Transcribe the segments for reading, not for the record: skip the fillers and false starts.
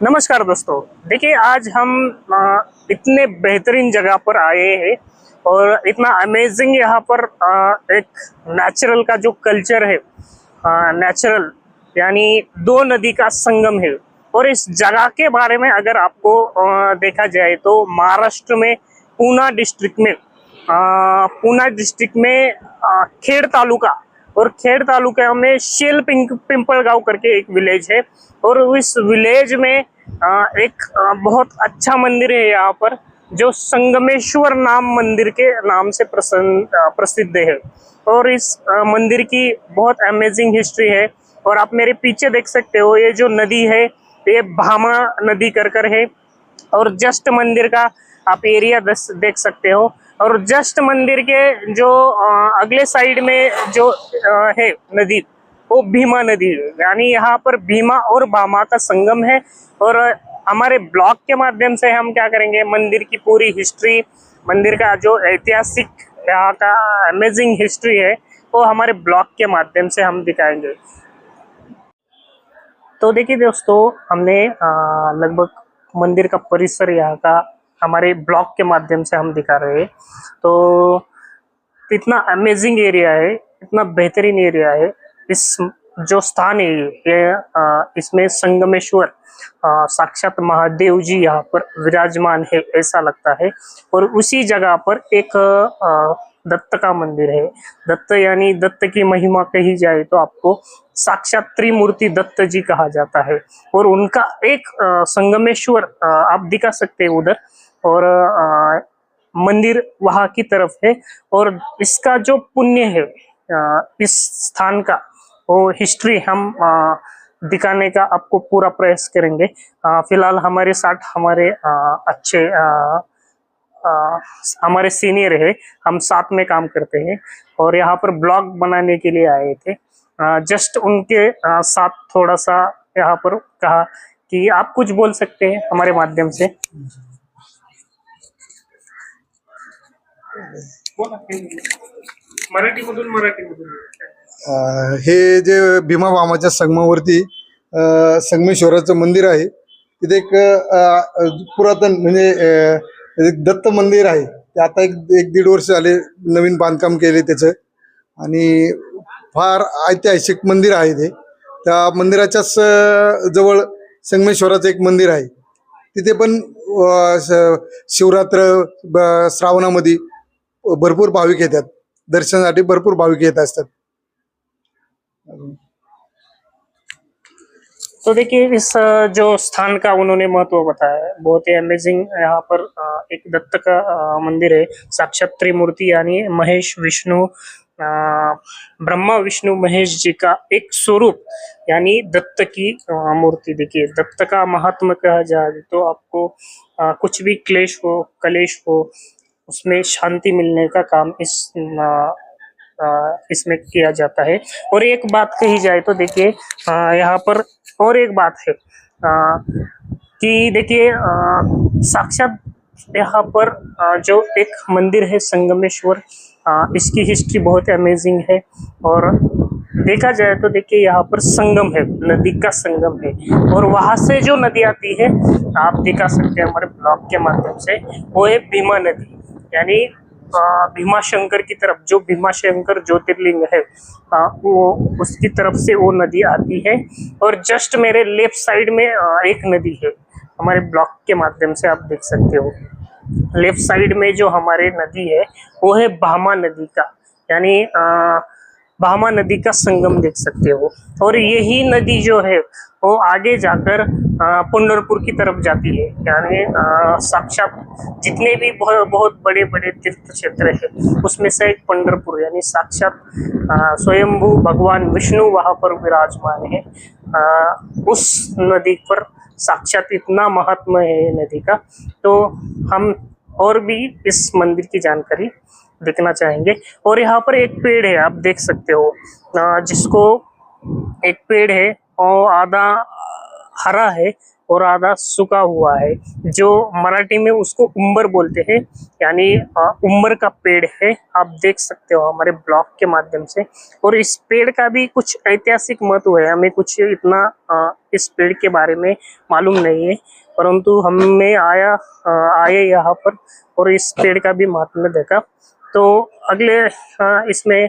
नमस्कार दोस्तों। देखिए आज हम इतने बेहतरीन जगह पर आए हैं और इतना अमेजिंग यहाँ पर एक नेचुरल का जो कल्चर है, नेचुरल यानी दो नदी का संगम है। और इस जगह के बारे में अगर आपको देखा जाए तो महाराष्ट्र में पूना डिस्ट्रिक्ट में खेड़ तालुका और खेड़ तालुका में पिंपलगांव करके एक विलेज है। और इस विलेज में एक बहुत अच्छा मंदिर है यहाँ पर, जो संगमेश्वर नाम मंदिर के नाम से प्रसिद्ध है। और इस मंदिर की बहुत अमेजिंग हिस्ट्री है। और आप मेरे पीछे देख सकते हो, ये जो नदी है ये भामा नदी कर है। और जस्ट मंदिर का आप एरिया देख सकते हो। और जस्ट मंदिर के जो अगले साइड में जो है नदी, वो भीमा नदी है। यानी यहाँ पर भीमा और भामा का संगम है। और हमारे ब्लॉग के माध्यम से हम क्या करेंगे, मंदिर की पूरी हिस्ट्री, मंदिर का जो ऐतिहासिक यहाँ का अमेजिंग हिस्ट्री है, वो हमारे ब्लॉग के माध्यम से हम दिखाएंगे। तो देखिए दोस्तों, हमने लगभग मंदिर का परिसर यहाँ का हमारे ब्लॉग के माध्यम से हम दिखा रहे हैं। तो इतना अमेजिंग एरिया है, इतना बेहतरीन एरिया है। इस जो स्थान है ये इसमें संगमेश्वर साक्षात महादेव जी यहाँ पर विराजमान है ऐसा लगता है। और उसी जगह पर एक दत्त का मंदिर है। दत्त यानी दत्त की महिमा कही जाए तो आपको साक्षात त्रिमूर्ति दत्त जी कहा जाता है। और उनका एक संगमेश्वर आप दिखा सकते हैं उधर। और मंदिर वहां की तरफ है। और इसका जो पुण्य है इस स्थान का, वो हिस्ट्री हम दिखाने का आपको पूरा प्रयास करेंगे। फिलहाल हमारे साथ हमारे अच्छे हमारे सीनियर है, हम साथ में काम करते हैं और यहाँ पर ब्लॉग बनाने के लिए आए थे। जस्ट उनके साथ थोड़ा सा यहाँ पर कहा कि आप कुछ बोल सकते हैं हमारे माध्यम से। हे जे भीमा भामाच्या संगमावरती संगमेश्वराचं मंदिर आहे. तिथे एक पुरातन म्हणजे एक दत्त मंदिर आहे. ते आता एक दीड वर्ष झाले नवीन बांधकाम केले त्याचं. आणि फार ऐतिहासिक मंदिर आहे ते. त्या मंदिराच्याच जवळ संगमेश्वराचं एक मंदिर आहे. तिथे पण शिवरात्र श्रावणामध्ये भरपूर भाविक येतात. दर्शनासाठी भरपूर भाविक येत असतात. तो देखिए इस जो स्थान का उन्होंने महत्व बताया है, बहुत ही अमेजिंग। यहाँ पर एक दत्त का मंदिर है, साक्षात त्रिमूर्ति यानी महेश विष्णु ब्रह्मा विष्णु महेश जी का एक स्वरूप यानी दत्त की मूर्ति। देखिए दत्त का महात्मा कहा जाए तो आपको कुछ भी क्लेश हो, कलेश हो, उसमें शांति मिलने का काम इसमें किया जाता है। और एक बात कही जाए तो देखिए यहाँ पर और एक बात है कि देखिए साक्षात यहाँ पर जो एक मंदिर है संगमेश्वर, इसकी हिस्ट्री बहुत अमेजिंग है। और देखा जाए तो देखिए यहाँ पर संगम है, नदी का संगम है। और वहां से जो नदी आती है आप दिखा सकते हैं हमारे ब्लॉग के माध्यम से, वो है भीमा नदी। यानी भीमा शंकर की तरफ, जो भीमा शंकर ज्योतिर्लिंग है वो उसकी तरफ से वो नदी आती है। और जस्ट मेरे लेफ्ट साइड में एक नदी है, हमारे ब्लॉक के माध्यम से आप देख सकते हो। लेफ्ट साइड में जो हमारे नदी है वो है भामा नदी का, यानी भामा नदी का संगम देख सकते हो। और यही नदी जो है वो आगे जाकर पंढरपुर की तरफ जाती है। यानी साक्षात जितने भी बहुत बड़े बड़े तीर्थ क्षेत्र है उसमें से एक पंढरपुर, यानी साक्षात स्वयंभू भगवान विष्णु वहां पर विराजमान है। उस नदी पर साक्षात इतना महात्मा है नदी का। तो हम और भी इस मंदिर की जानकारी देखना चाहेंगे। और यहाँ पर एक पेड़ है, आप देख सकते हो, जिसको एक पेड़ है और हरा है और आधा सूखा हुआ है, जो मराठी में उसको उम्बर बोलते हैं, यानी उम्बर का पेड़ है। आप देख सकते हो हमारे ब्लॉग के माध्यम से। और इस पेड़ का भी कुछ ऐतिहासिक महत्व है, हमें कुछ इतना इस पेड़ के बारे में मालूम नहीं है, परंतु हमें आए यहाँ पर और इस पेड़ का भी महत्व देखा। तो अगले इसमें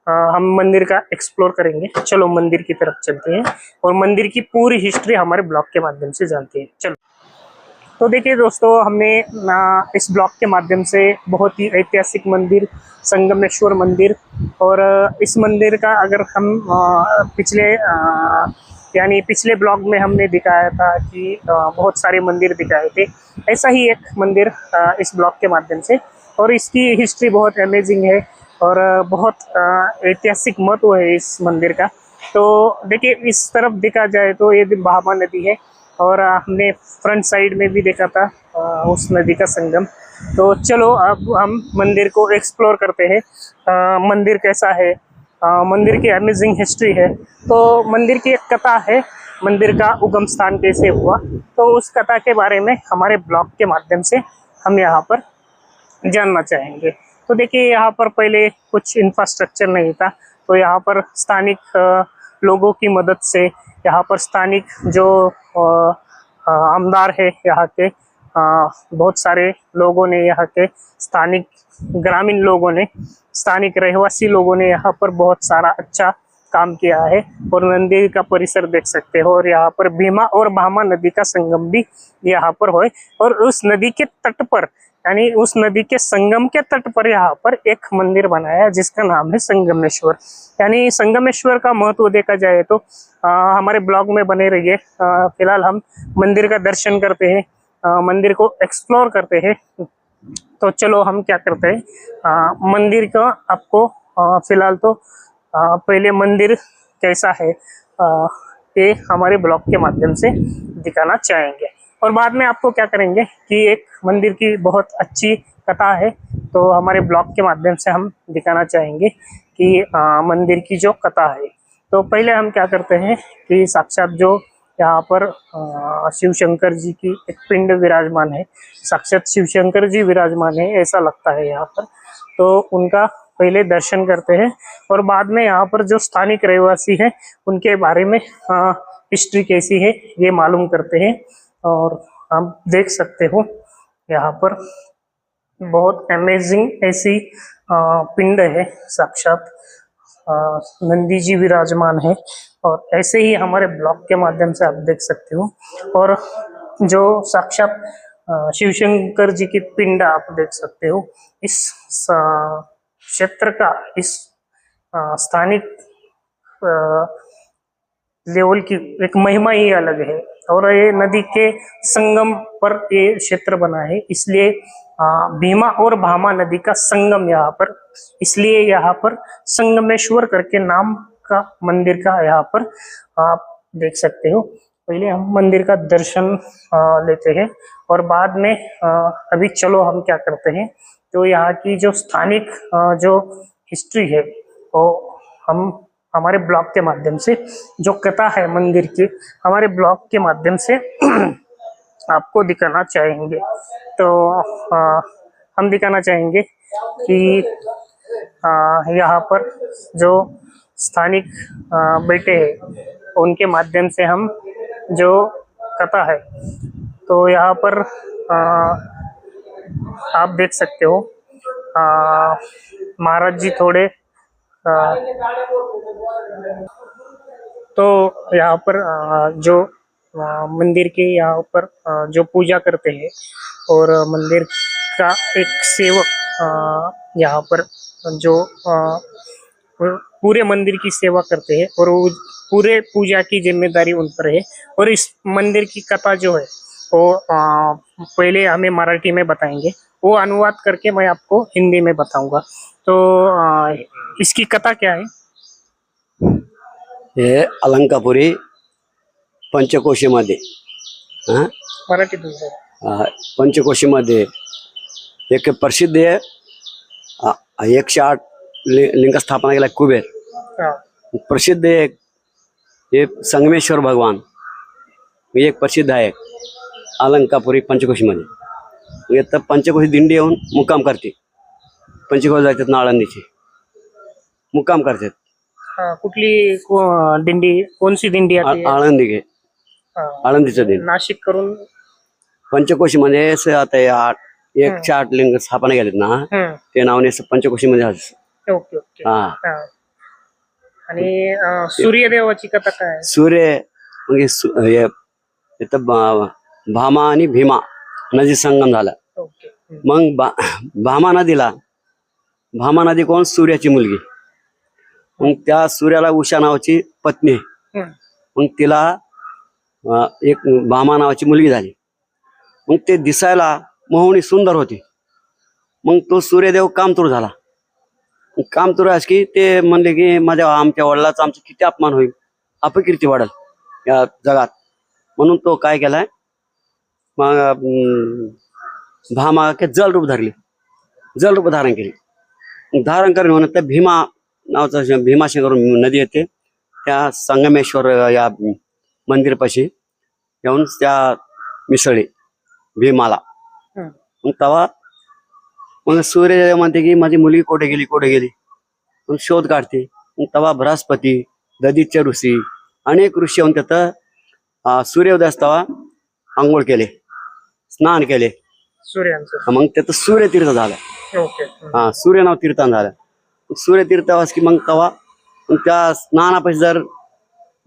हम मंदिर का एक्सप्लोर करेंगे। चलो मंदिर की तरफ चलते हैं और मंदिर की पूरी हिस्ट्री हमारे ब्लॉग के माध्यम से जानते हैं। चलो, तो देखिए दोस्तों, हमने इस ब्लॉग के माध्यम से बहुत ही ऐतिहासिक मंदिर संगमेश्वर मंदिर, और इस मंदिर का अगर हम पिछले ब्लॉग में हमने दिखाया था कि बहुत सारे मंदिर दिखाए थे, ऐसा ही एक मंदिर इस ब्लॉग के माध्यम से। और इसकी हिस्ट्री बहुत अमेजिंग है और बहुत ऐतिहासिक महत्व है इस मंदिर का। तो देखिए, इस तरफ देखा जाए तो ये भामा नदी है और हमने फ्रंट साइड में भी देखा था उस नदी का संगम। तो चलो अब हम मंदिर को एक्सप्लोर करते हैं। मंदिर कैसा है, मंदिर की अमेजिंग हिस्ट्री है। तो मंदिर की एक कथा है, मंदिर का उगम स्थान कैसे हुआ, तो उस कथा के बारे में हमारे ब्लॉग के माध्यम से हम यहाँ पर जानना चाहेंगे। तो देखिए, यहाँ पर पहले कुछ इंफ्रास्ट्रक्चर नहीं था, तो यहाँ पर स्थानिक लोगों की मदद से, यहाँ पर स्थानिक जो आमदार है यहाँ के, बहुत सारे लोगों ने, यहाँ के स्थानिक ग्रामीण लोगों ने, स्थानिक रहवासी लोगों ने यहाँ पर बहुत सारा अच्छा काम किया है। और मंदिर का परिसर देख सकते हो, और यहाँ पर भीमा और भामा नदी का संगम भी यहाँ पर है। और उस नदी के तट पर, यानी उस नदी के संगम के तट पर यहाँ पर एक मंदिर बनाया है जिसका नाम है संगमेश्वर। यानी संगमेश्वर का महत्व देखा जाए तो हमारे ब्लॉग में बने रहिए। फिलहाल हम मंदिर का दर्शन करते हैं, मंदिर को एक्सप्लोर करते हैं। तो चलो हम क्या करते हैं, मंदिर का आपको फिलहाल तो पहले मंदिर कैसा है ये हमारे ब्लॉग के माध्यम से दिखाना चाहेंगे। और बाद में आपको क्या करेंगे कि एक मंदिर की बहुत अच्छी कथा है, तो हमारे ब्लॉग के माध्यम से हम दिखाना चाहेंगे कि मंदिर की जो कथा है। तो पहले हम क्या करते हैं कि साक्षात जो यहाँ पर शिव शंकर जी की एक पिंड विराजमान है, साक्षात शिव शंकर जी विराजमान है ऐसा लगता है यहाँ पर। तो उनका पहले दर्शन करते हैं और बाद में यहाँ पर जो स्थानिक रहवासी हैं उनके बारे में हिस्ट्री कैसी है ये मालूम करते हैं। और आप देख सकते हो यहाँ पर बहुत अमेजिंग ऐसी पिंड है, साक्षात नंदी जी विराजमान है। और ऐसे ही हमारे ब्लॉग के माध्यम से आप देख सकते हो। और जो साक्षात शिव शंकर जी की पिंड आप देख सकते हो। इस क्षेत्र का, इस स्थानिक लेवल की एक महिमा ही अलग है। और ये नदी के संगम पर ये क्षेत्र बना है, इसलिए भीमा और भामा नदी का संगम यहाँ पर, इसलिए यहाँ पर संगमेश्वर करके नाम का मंदिर का यहाँ पर आप देख सकते हो। पहले हम मंदिर का दर्शन लेते हैं और बाद में अभी चलो हम क्या करते हैं, तो यहाँ की जो स्थानिक जो हिस्ट्री है वो हम हमारे ब्लॉग के माध्यम से, जो कथा है मंदिर की, हमारे ब्लॉग के माध्यम से आपको दिखाना चाहेंगे। तो हम दिखाना चाहेंगे कि यहाँ पर जो स्थानिक बैठे हैं उनके माध्यम से हम जो कथा है, तो यहाँ पर आप देख सकते हो महाराज जी थोड़े तो यहाँ पर जो मंदिर के यहाँ पर जो पूजा करते हैं और मंदिर का एक सेवक यहाँ पर जो पूरे मंदिर की सेवा करते हैं और वो पूरे पूजा की जिम्मेदारी उन पर है। और इस मंदिर की कथा जो है वो पहले हमें मराठी में बताएंगे, वो अनुवाद करके मैं आपको हिंदी में बताऊंगा। तो इसकी कथा क्या है? हे अलंकापुरी पंचकोशीमध्ये मराठी दूसरा पंचकोशीमध्ये एक प्रसिद्ध आहे 108 लिंग स्थापना केला कुबेर। प्रसिद्ध आहे हे संगमेश्वर भगवान एक प्रसिद्ध आहे अलंकापुरी पंचकोशीमध्ये. इथं पंचकोशी दिंडी येऊन मुक्काम करते. पंचकोश जातात ना आळंदीची मुक्काम करतात. कुठली दिंडी, कोणती दिंडी आहे? आळंदी घे, आळंदीचं दिन. नाशिक करून पंचकोशी मध्ये आता 108 लिंग स्थापना केलेत ना, ते नावाने पंचकोशी मध्ये. Okay okay. हा. आणि सूर्यदेवाची कथा काय आहे? सूर्य म्हणजे इथं भामा आणि भीमा नदी संगम झाला. ओके. मग भामा नदी कोण? सूर्याची मुलगी. मग त्या सूर्याला उषा नावाची पत्नी आहे. मग तिला एक भामा नावाची मुलगी झाली. मग ते दिसायला मोहनी सुंदर होती. मग तो सूर्यदेव कामतूर झाला. कामतूर की ते म्हणले की आमच्या वडिलाचा आमचा किती अपमान होईल, अपकीर्ती वाढल या जगात. म्हणून तो काय केलाय, मग भामा के जलरूप धारण केली. धारण करून म्हणून त्या भीमा नावाचं भीमाशंकर नदी येते, त्या संगमेश्वर या मंदिरपाशी येऊन त्या मिसळी भीमाला. मग तेव्हा मग सूर्यदेव म्हणते की माझी मुलगी कुठे गेली. मग शोध काढते. मग तेव्हा बृहस्पती, ददिच्य ऋषी, अनेक ऋषी येऊन तिथं सूर्योदयास्तवा आंघोळ केले, स्नान केले सूर्यांचं. मग त्याचं सूर्यतीर्थ झालं. ओके. सूर्य नाव तीर्थान झालं. सूर्यतीर्थ की मग तेव्हा त्या स्नानापाशी जर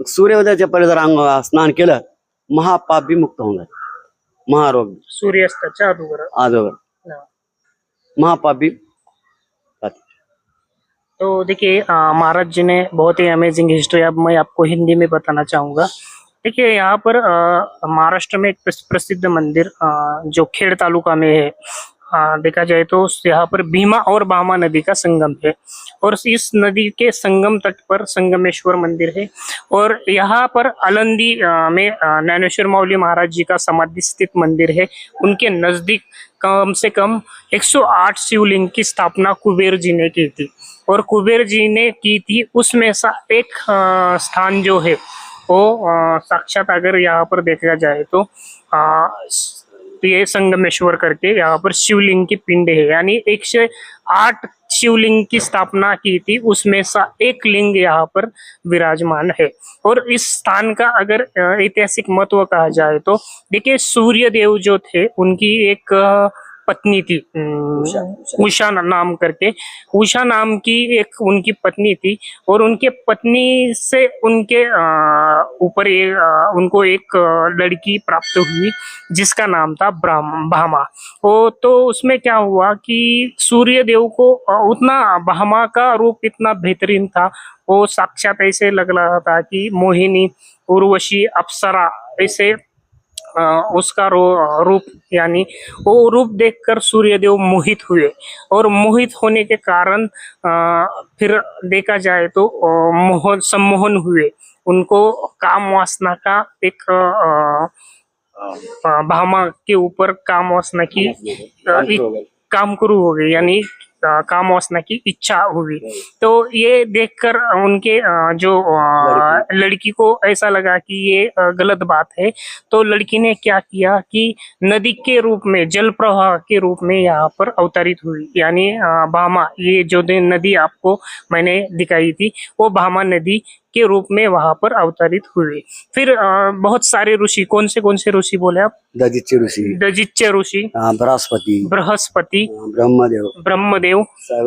सूर्योदयाच्या पहिले जर स्नान केलं, महापाप बी मुक्त होऊन जाते. महारोग सूर्यास्ताच्या अगोदर महापाप भी। तो देखिए महाराज जी ने बहुत ही अमेजिंग हिस्ट्री, अब मैं आपको हिंदी में बताना चाहूँगा। देखिए यहाँ पर महाराष्ट्र में एक प्रसिद्ध मंदिर जो खेड़ तालुका में है, देखा जाए तो यहाँ पर भीमा और भामा नदी का संगम है और इस नदी के संगम तट पर संगमेश्वर मंदिर है। और यहाँ पर आलंदी में ज्ञानेश्वर माऊली महाराज जी का समाधि स्थित मंदिर है। उनके नजदीक कम से कम 108 शिवलिंग की स्थापना कुबेर जी ने की थी और कुबेर जी ने की थी उसमें सा एक स्थान जो है वो साक्षात अगर यहाँ पर देखा जाए तो ये संगमेश्वर करके यहाँ पर शिवलिंग की पिंड है, यानी 108 शिवलिंग की स्थापना की थी, उसमें सा एक लिंग यहाँ पर विराजमान है। और इस स्थान का अगर ऐतिहासिक महत्व कहा जाए तो देखिए सूर्य देव जो थे उनकी एक पत्नी थी उषा नाम करके, उषा नाम की एक उनकी पत्नी थी और उनके पत्नी से उनके ऊपर उनको एक लड़की प्राप्त हुई जिसका नाम था भामा। तो उसमें क्या हुआ कि सूर्य देव को उतना भामा का रूप इतना बेहतरीन था, वो साक्षात ऐसे लग रहा था कि मोहिनी, उर्वशी, अप्सरा ऐसे उसका रूप, यानी वो रूप देखकर सूर्यदेव मोहित हुए और मोहित होने के कारण फिर देखा जाए तो सम्मोहन हुए, उनको काम वासना का एक भामा के ऊपर काम वासना की काम शुरू हो गई, यानी काम वासना की इच्छा हुई। तो ये देखकर उनके जो लड़की को ऐसा लगा कि ये गलत बात है, तो लड़की ने क्या किया कि नदी के रूप में, जल प्रवाह के रूप में यहाँ पर अवतरित हुई, यानी भामा, ये जो नदी आपको मैंने दिखाई थी वो भामा नदी के रूप में वहां पर अवतरित हुए। फिर बहुत सारे ऋषि, कौन से ऋषि बोले आप? ददिच्य ऋषि, बृहस्पति, ब्रह्मदेव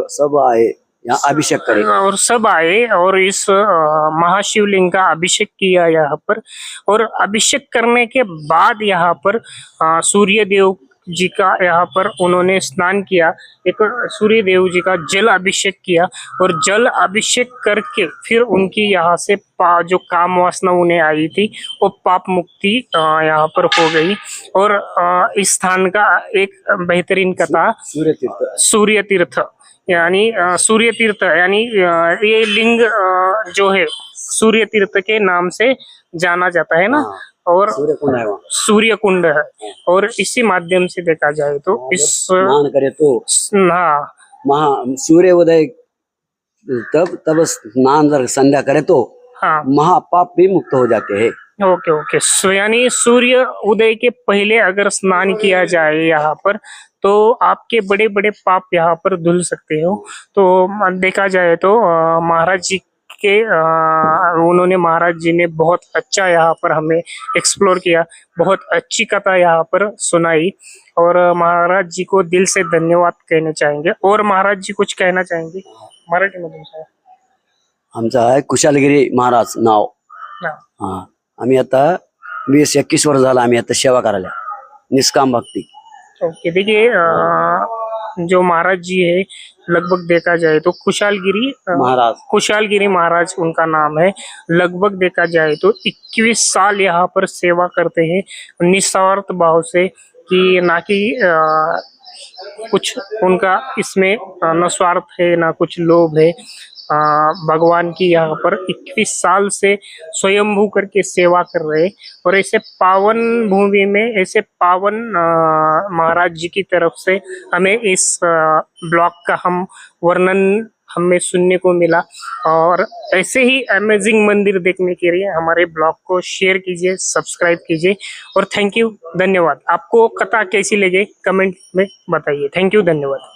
सब आए यहाँ अभिषेक करे और सब आए और इस महाशिवलिंग का अभिषेक किया यहाँ पर। और अभिषेक करने के बाद यहाँ पर सूर्य देव जी का यहाँ पर उन्होंने स्नान किया, एक सूर्य देव जी का जल अभिषेक किया और जल अभिषेक करके फिर उनकी यहाँ से जो काम वासना उन्हें आई थी वो पाप मुक्ति यहाँ पर हो गई। और इस स्थान का एक बेहतरीन कथा सूर्य तीर्थ, यानी सूर्य तीर्थ, यानी ये लिंग जो है सूर्य तीर्थ के नाम से जाना जाता है ना, और सूर्य कुंड है। और इसी माध्यम से देखा जाए तो इस स्नान करे तो सूर्य उदय तब स्नान जर संध्या करे तो महापाप भी मुक्त हो जाते हैं। ओके ओके, सो यानी सूर्य उदय के पहले अगर स्नान किया जाए यहाँ पर तो आपके बड़े बड़े पाप यहाँ पर धुल सकते हो। तो देखा जाए तो महाराज जी के उन्होंने महाराज जी ने बहुत अच्छा यहाँ पर हमें एक्सप्लोर किया, बहुत अच्छी कथा यहाँ पर सुनाई और महाराज जी को दिल से धन्यवाद कहने चाहेंगे। और महाराज जी कुछ कहना चाहेंगे मराठीमधून सांगा. आमचा आहे कुशालगिरी महाराज नाव. हा. हा, आम्ही आता 20-21 वर्ष झाला आम्ही आता सेवा करायला निष्काम भक्ती. ओके, देखिए जो महाराज जी है लगभग देखा जाए तो कुशालगिरी महाराज उनका नाम है। लगभग देखा जाए तो 21 साल यहाँ पर सेवा करते हैं निस्वार्थ भाव से, कि ना कि कुछ उनका इसमें न स्वार्थ है ना कुछ लोभ है। भगवान की यहाँ पर 21 साल से स्वयंभू करके सेवा कर रहे, और ऐसे पावन भूमि में ऐसे पावन महाराज जी की तरफ से हमें इस ब्लॉग का हम वर्णन हमें सुनने को मिला। और ऐसे ही अमेजिंग मंदिर देखने के लिए हमारे ब्लॉग को शेयर कीजिए, सब्सक्राइब कीजिए और थैंक यू, धन्यवाद। आपको कथा कैसी लगे कमेंट में बताइए। थैंक यू, धन्यवाद।